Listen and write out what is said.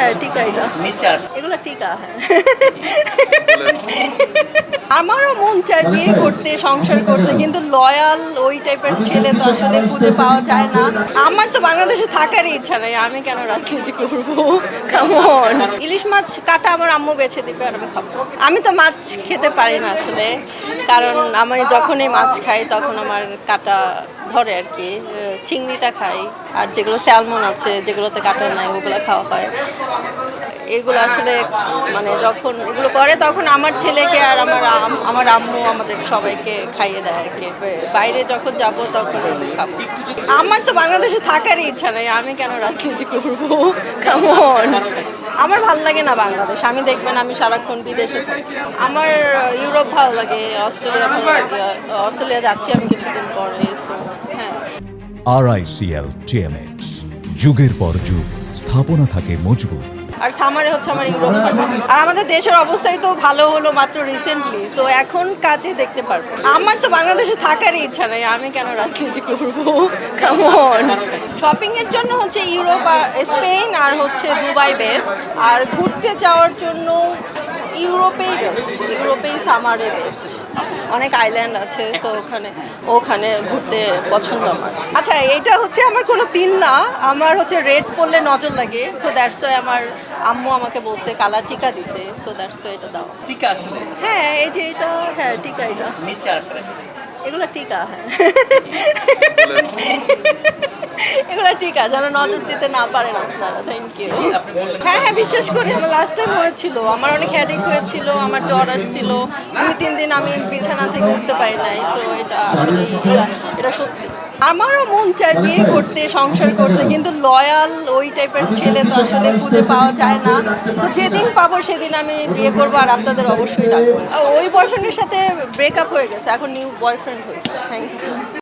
হ্যাঁ টিকা এটা এগুলো টিকা হ্যাঁ আমারও মন চায় বিয়ে করতে সংসার করতে কিন্তু লয়াল ওই টাইপের ছেলে তো আসলে খুঁজে পাওয়া যায় না। আমার তো বাংলাদেশে থাকারই ইচ্ছা নেই, আমি কেন রাজনীতি করবো? কেমন ইলিশ মাছ কাটা আমার আম্মু বেছে দিবে আর আমি খাবো। আমি তো মাছ খেতে পারি না আসলে, কারণ আমি যখনই মাছ খাই তখন আমার কাটা ধরে আর কি। চিংড়িটা খাই আর যেগুলো স্যালমন আছে যেগুলোতে কাটা নাই ওগুলো খাওয়া হয়। এগুলো আসলে মানে যখন এগুলো করে তখন আমার ছেলেকে আর আমার আম্মু আমাদের সবাইকে খাইয়ে দেয় আর কি। বাইরে যখন যাব তখন খাবো। আমার তো বাংলাদেশে থাকারই ইচ্ছা নেই, আমি কেন রাজনীতি করবো? কেমন আমার ভালো লাগে না বাংলাদেশ, আমি দেখবেন আমি সারাক্ষণ বিদেশে থাকি। আমার ইউরোপ ভালো লাগে, অস্ট্রেলিয়া ভালো লাগে। অস্ট্রেলিয়া যাচ্ছি আমি কিছুদিন পরে। হ্যাঁ RICL TMX, যুগের পর যুগ স্থাপনা থাকে মজবুত। আর সামারে হচ্ছে আমার ইউরোপ ভালো। আর আমাদের দেশের অবস্থাই তো ভালো হলো মাত্র রিসেন্টলি, সো এখন কাজে দেখতে পারবো। আমার তো বাংলাদেশে থাকারই ইচ্ছা নেই, আমি কেন রাজনীতি করবো? কেমন শপিং এর জন্য হচ্ছে ইউরোপ আর স্পেন আর হচ্ছে দুবাই বেস্ট। আর ঘুরতে যাওয়ার জন্য ইউরোপেই বেস্ট, ইউরোপেই সামারে বেস্ট। অনেক আইল্যান্ড আছে, সো ওখানে ঘুরতে পছন্দ আমার। আচ্ছা এটা হচ্ছে আমার কোনো দিন না, আমার হচ্ছে রেড পরলে নজর লাগে, সো দ্যাটস ওয়াই আমার আম্মু আমাকে বলছে কালা টিকা দিতে, সো দ্যাটস ওয়াই এটা দাও। টিকা আসলে হ্যাঁ এই যে এটা, হ্যাঁ টিকা এটা নিচে আরেকটা এগুলো টিকা হ্যাঁ এগুলো টিকা যেন নজর দিতে না পারেন আপনারা। Thank you. হ্যাঁ হ্যাঁ বিশ্বাস করি, আমার লাস্ট টাইম হয়েছিল, আমার অনেক হেডেক হয়েছিল, আমার জ্বর আসছিল, 2-3 দিন আমি বিছানা থেকে উঠতে পারি নাই। সো এটা আসলে এটা সত্যি। আমারও মন চায় বিয়ে করতে সংসার করতে কিন্তু লয়াল ওই টাইপের ছেলে তো আসলে খুঁজে পাওয়া যায় না। তো যেদিন পাবো সেদিন আমি বিয়ে করবো আর আপনাদের অবশ্যই ডাকবো। ওই বয়ফ্রেন্ডের সাথে ব্রেকআপ হয়ে গেছে, এখন নিউ বয়ফ্রেন্ড হয়েছে। Thank you.